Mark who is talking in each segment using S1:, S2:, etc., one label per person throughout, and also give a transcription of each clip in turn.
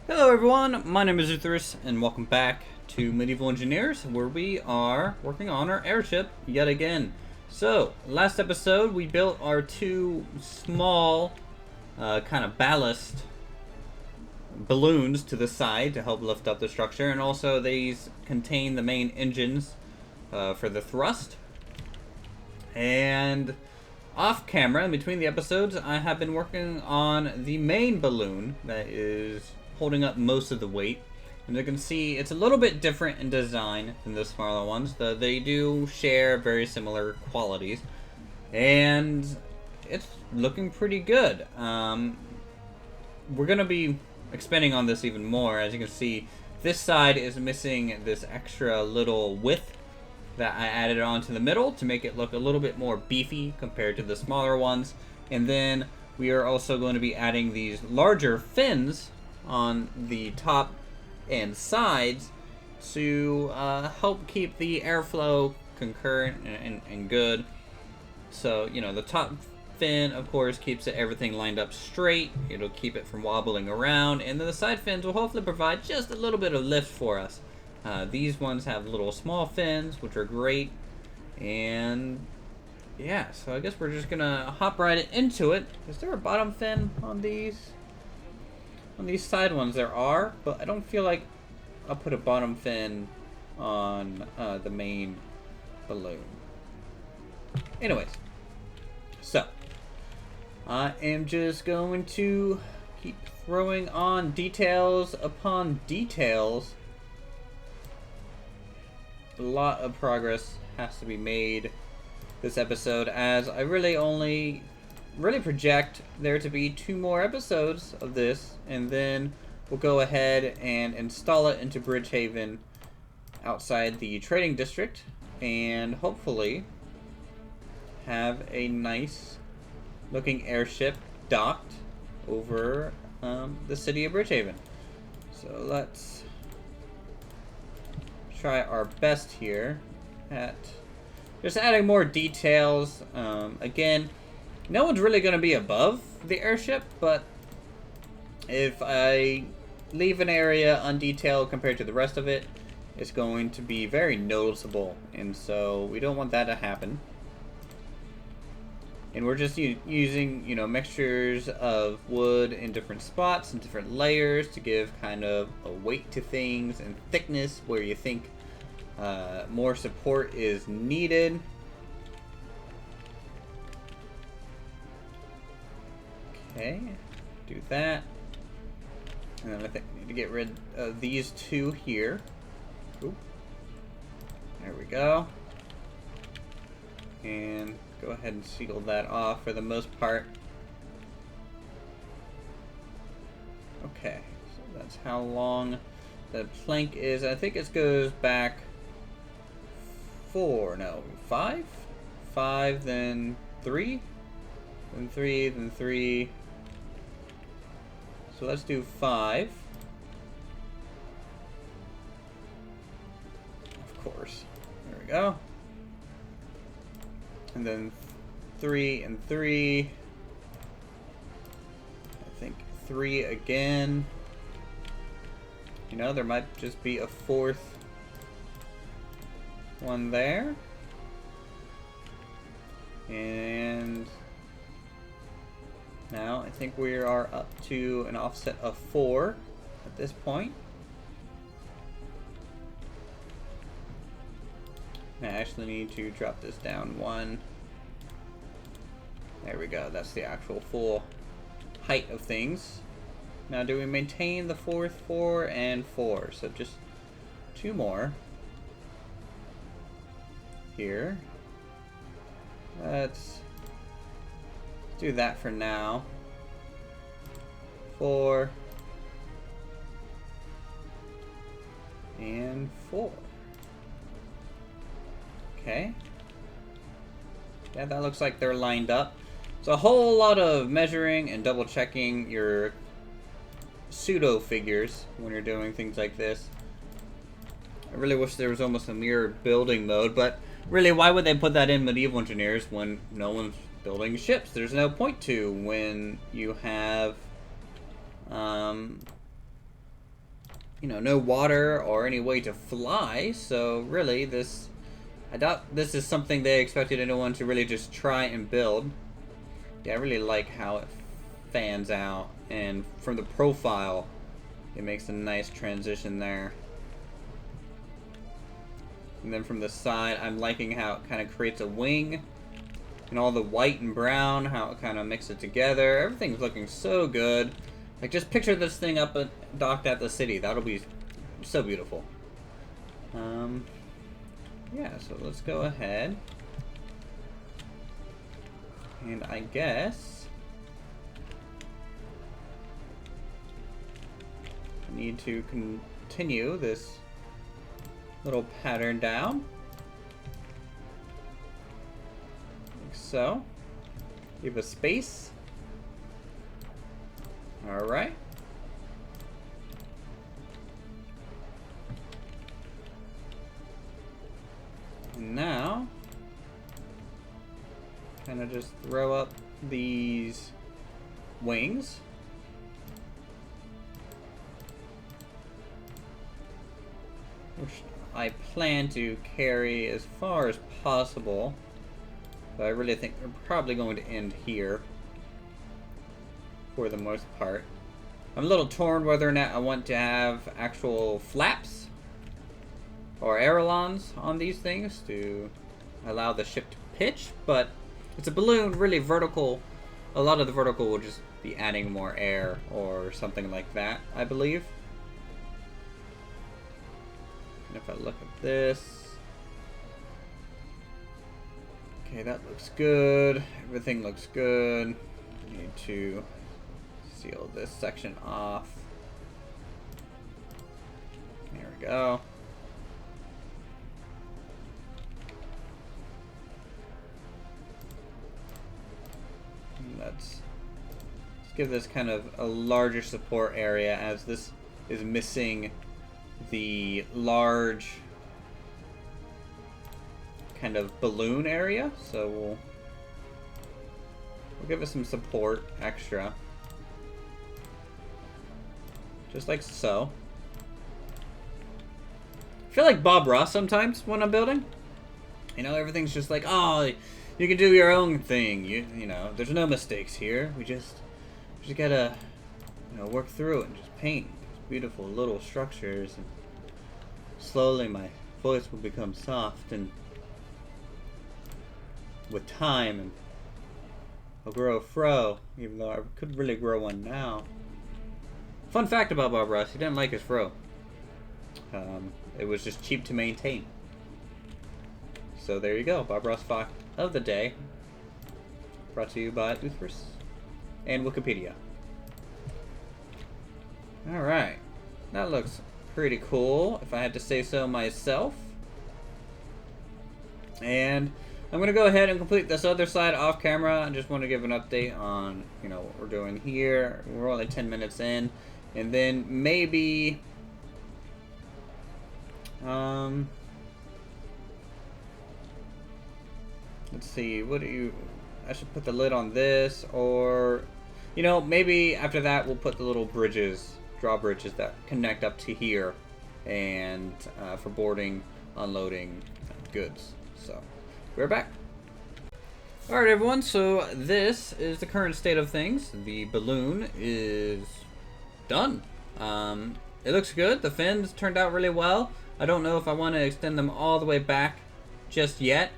S1: Hello everyone, my name is Uthris, and welcome back to Medieval Engineers, where we are working on our airship yet again. So, last episode we built our two small kind of ballast balloons to the side to help lift up the structure, and also these contain the main engines for the thrust. And off camera, in between the episodes, I have been working on the main balloon that is holding up most of the weight. And you can see it's a little bit different in design than the smaller ones, though they do share very similar qualities. And it's looking pretty good. We're going to be expanding on this even more. As you can see, this side is missing this extra little width that I added onto the middle to make it look a little bit more beefy compared to the smaller ones. And then we are also going to be adding these larger fins on the top and sides to help keep the airflow concurrent and good. So, you know, the top fin, of course, keeps everything lined up straight. It'll keep it from wobbling around. And then the side fins will hopefully provide just a little bit of lift for us. These ones have little small fins, which are great. And yeah, so I guess we're just gonna hop right into it. Is there a bottom fin on these? On these side ones there are, but I don't feel like I'll put a bottom fin on the main balloon. Anyways, so I am just going to keep throwing on details upon details. A lot of progress has to be made this episode, as I really only project there to be 2 more episodes of this, and then we'll go ahead and install it into Bridgehaven outside the trading district, and hopefully have a nice looking airship docked over the city of Bridgehaven. So let's try our best here at just adding more details. Again, no one's really going to be above the airship, but if I leave an area undetailed compared to the rest of it, it's going to be very noticeable, and so we don't want that to happen. And we're just using, you know, mixtures of wood in different spots and different layers to give kind of a weight to things and thickness where you think more support is needed. Okay, do that. And then I think we need to get rid of these 2 here. Ooh. There we go. And go ahead and seal that off for the most part. Okay, so that's how long the plank is. I think it goes back 5? 5, then 3, then 3, then 3. So let's do 5. Of course. There we go. And then 3 and 3. I think 3 again. You know, there might just be a 4th one there. And now I think we are up to an offset of 4 at this point. I actually need to drop this down 1. There we go. That's the actual full height of things. Now, do we maintain the 4th 4 and 4? So just 2 more here. Let's do that for now. 4 and 4. Okay. Yeah, that looks like they're lined up. It's a whole lot of measuring and double checking your pseudo figures when you're doing things like this. I really wish there was almost a mirrored building mode, but really, why would they put that in Medieval Engineers when no one's building ships? There's no point to when you have no water or any way to fly. So really, I doubt this is something they expected anyone to really just try and build. Yeah, I really like how it fans out, and from the profile, it makes a nice transition there. And then from the side, I'm liking how it kind of creates a wing. And all the white and brown, how it kind of mixes together. Everything's looking so good. Like, just picture this thing up docked at the city. That'll be so beautiful. Yeah, so let's go ahead. And I guess I need to continue this little pattern down. Like so. Give a space. Alright. And now, kind of just throw up these wings. Which I plan to carry as far as possible. But I really think they're probably going to end here. For the most part. I'm a little torn whether or not I want to have actual flaps or ailerons on these things to allow the ship to pitch, but it's a balloon, really vertical. A lot of the vertical will just be adding more air or something like that, I believe. And if I look at this, okay, that looks good. Everything looks good. I need to seal this section off. There we go. And let's give this kind of a larger support area, as this is missing the large kind of balloon area. So we'll give it some support extra. Just like so. I feel like Bob Ross sometimes when I'm building. You know, everything's just like, oh, you can do your own thing. You know, there's no mistakes here. We just gotta, work through it and just paint these beautiful little structures. And slowly my voice will become soft, and with time, and I'll grow a fro, even though I could really grow one now. Fun fact about Bob Ross, he didn't like his fro. It was just cheap to maintain. So there you go, Bob Ross fact of the day. Brought to you by Uthris and Wikipedia. Alright, that looks pretty cool, if I had to say so myself. And I'm going to go ahead and complete this other side off camera. I just want to give an update on, what we're doing here. We're only 10 minutes in. And then maybe, let's see, I should put the lid on this, or, maybe after that we'll put the little drawbridges that connect up to here, and for boarding, unloading goods. So, we're back. Alright everyone, so this is the current state of things. The balloon is done. It looks good. The fins turned out really well. I don't know if I want to extend them all the way back just yet,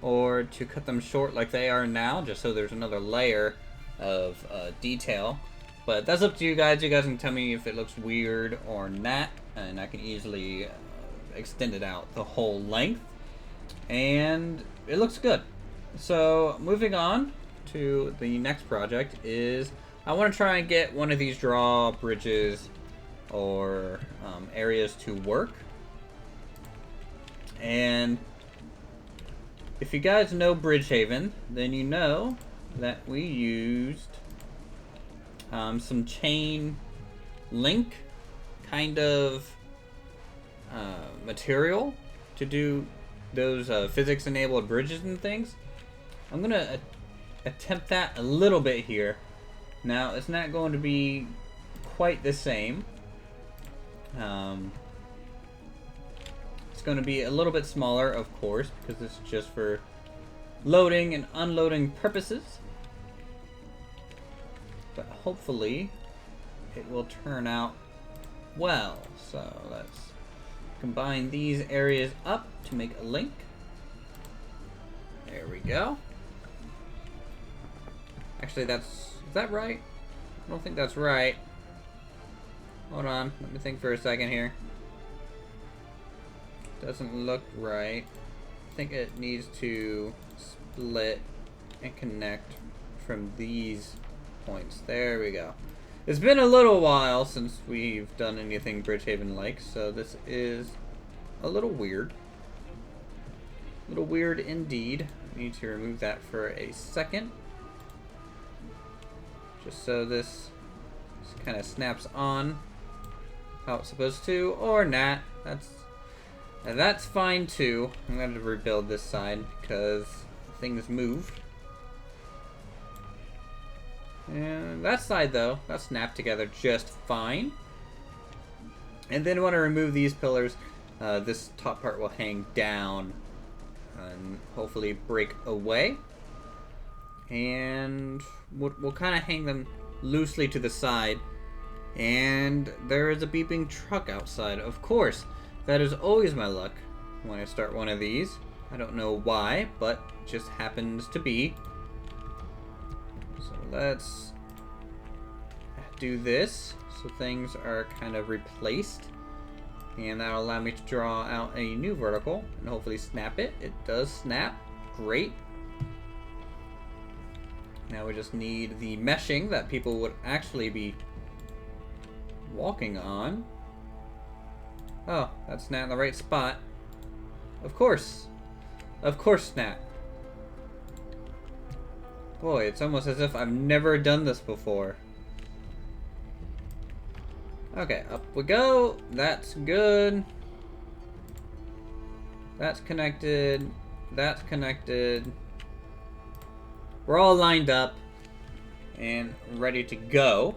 S1: or to cut them short like they are now, just so there's another layer of detail. But that's up to you guys. You guys can tell me if it looks weird or not, and I can easily extend it out the whole length. And it looks good. So moving on to the next project is I want to try and get one of these drawbridges or areas to work. And if you guys know Bridgehaven, then you know that we used some chain link kind of material to do those physics enabled bridges and things. I'm gonna attempt that a little bit here. Now, it's not going to be quite the same, It's going to be a little bit smaller, of course, because this is just for loading and unloading purposes. But hopefully it will turn out well. So let's combine these areas up to make a link. There we go. Actually, is that right? I don't think that's right. Hold on, let me think for a second here. Doesn't look right. I think it needs to split and connect from these points. There we go. It's been a little while since we've done anything Bridgehaven-like, so this is a little weird. A little weird indeed. I need to remove that for a second. Just so this kind of snaps on how it's supposed to, or not. That's fine too. I'm going to rebuild this side because things moved. And that side though, that snapped together just fine. And then when I remove these pillars, this top part will hang down and hopefully break away. And we'll kind of hang them loosely to the side. And there is a beeping truck outside. Of course, that is always my luck when I start one of these. I don't know why, but it just happens to be. So let's do this so things are kind of replaced. And that'll allow me to draw out a new vertical and hopefully snap it. It does snap. Great. Now we just need the meshing that people would actually be walking on. Oh, that's not in the right spot. Of course. Of course, snap. Boy, it's almost as if I've never done this before. Okay, up we go. That's good. That's connected. That's connected. We're all lined up and ready to go.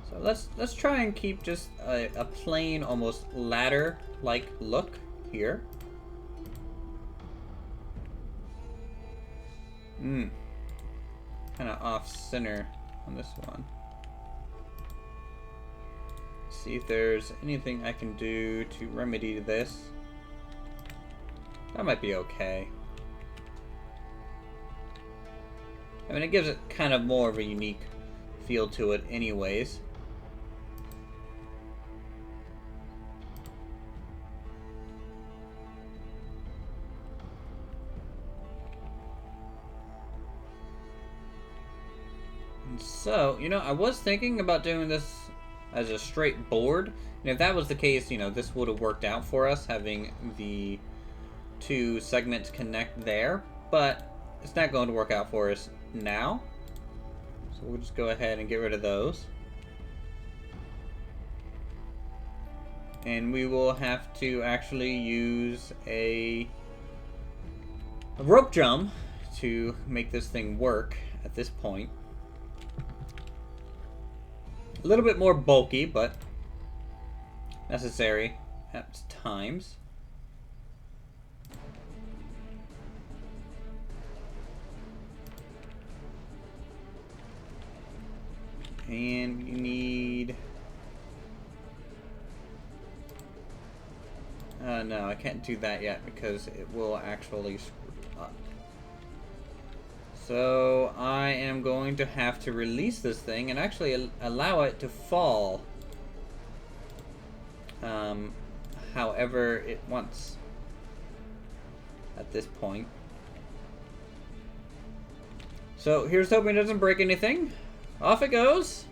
S1: So let's try and keep just a plain, almost ladder-like look here. Kind of off-center on this one. See if there's anything I can do to remedy this. That might be okay. I mean, it gives it kind of more of a unique feel to it anyways. And so, you know, I was thinking about doing this as a straight board. And if that was the case, you know, this would have worked out for us, having the two segments connect there, but it's not going to work out for us now. So we'll just go ahead and get rid of those. And we will have to actually use a rope jump to make this thing work at this point. A little bit more bulky, but necessary at times. And you need... no, I can't do that yet because it will actually screw up. So I am going to have to release this thing and actually allow it to fall however it wants at this point. So here's hoping it doesn't break anything. Off it goes,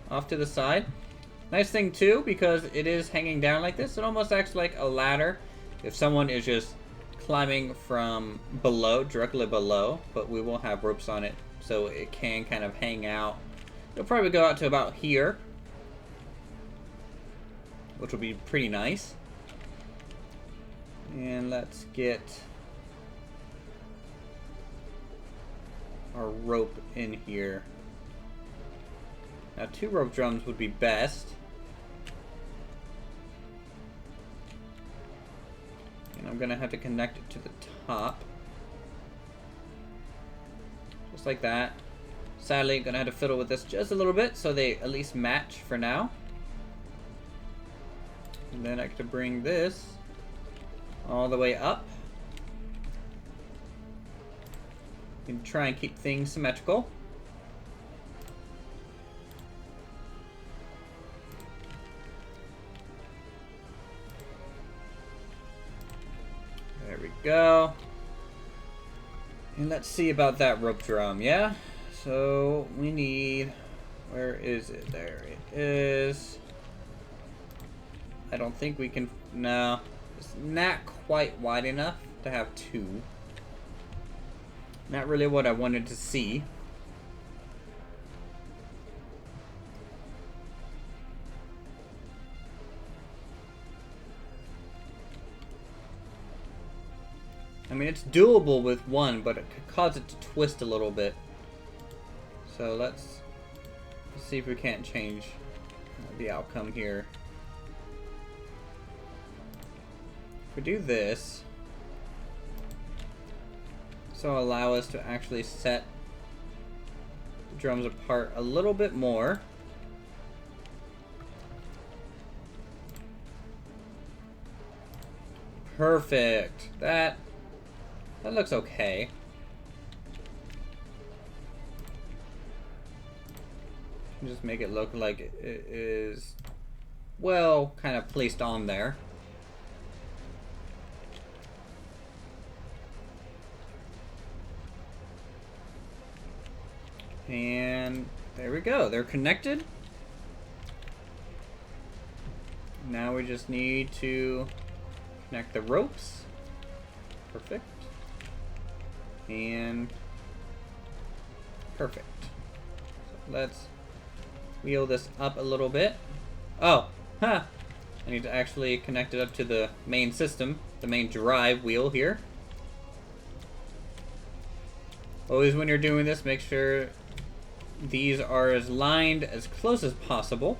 S1: off to the side. Nice thing too, because it is hanging down like this, it almost acts like a ladder if someone is just climbing from below, directly below, but we will have ropes on it so it can kind of hang out. It'll probably go out to about here, which will be pretty nice. And let's get our rope in here. Now 2 rope drums would be best. And I'm gonna have to connect it to the top. Just like that. Sadly, gonna have to fiddle with this just a little bit so they at least match for now. And then I can bring this all the way up. And try and keep things symmetrical. There we go. And let's see about that rope drum, yeah? So we need, where is it? There it is. I don't think we can, no. It's not quite wide enough to have 2. Not really what I wanted to see. I mean, it's doable with 1, but it could cause it to twist a little bit. So let's see if we can't change the outcome here. If we do this, so allow us to actually set the drums apart a little bit more. Perfect. That looks okay. Just make it look like it is well kind of placed on there. And there we go. They're connected. Now we just need to connect the ropes. Perfect. And perfect. So let's wheel this up a little bit. Oh, huh. I need to actually connect it up to the main system, the main drive wheel here. Always when you're doing this, make sure these are as lined as close as possible,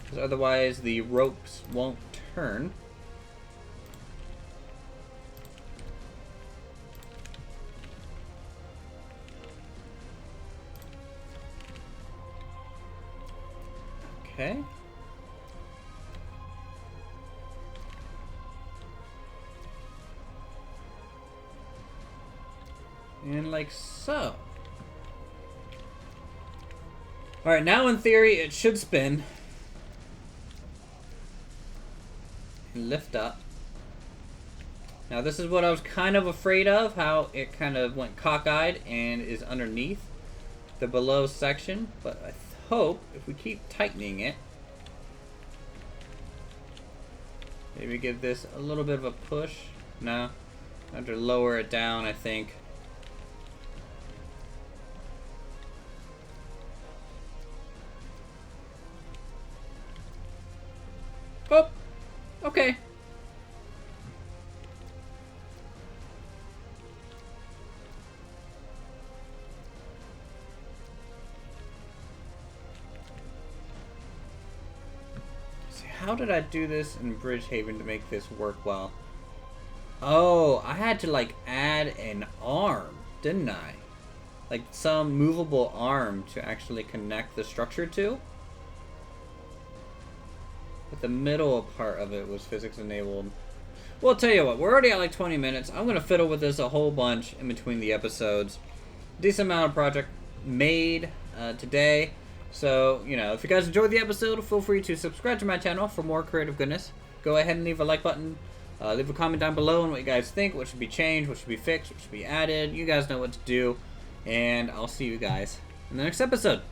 S1: because otherwise the ropes won't turn. Okay. And like so. Alright, now in theory it should spin. And lift up. Now this is what I was kind of afraid of, how it kind of went cockeyed and is underneath the below section, but I hope if we keep tightening it, maybe give this a little bit of a push. No, I have to lower it down, I think. Oh, okay. How did I do this in Bridgehaven to make this work well? Oh, I had to like add an arm, didn't I? Like some movable arm to actually connect the structure to. But the middle part of it was physics enabled. Well, I'll tell you what, we're already at like 20 minutes. I'm going to fiddle with this a whole bunch in between the episodes. Decent amount of project made today. So, you know, if you guys enjoyed the episode, feel free to subscribe to my channel for more creative goodness. Go ahead and leave a like button. Leave a comment down below on what you guys think, what should be changed, what should be fixed, what should be added. You guys know what to do. And I'll see you guys in the next episode.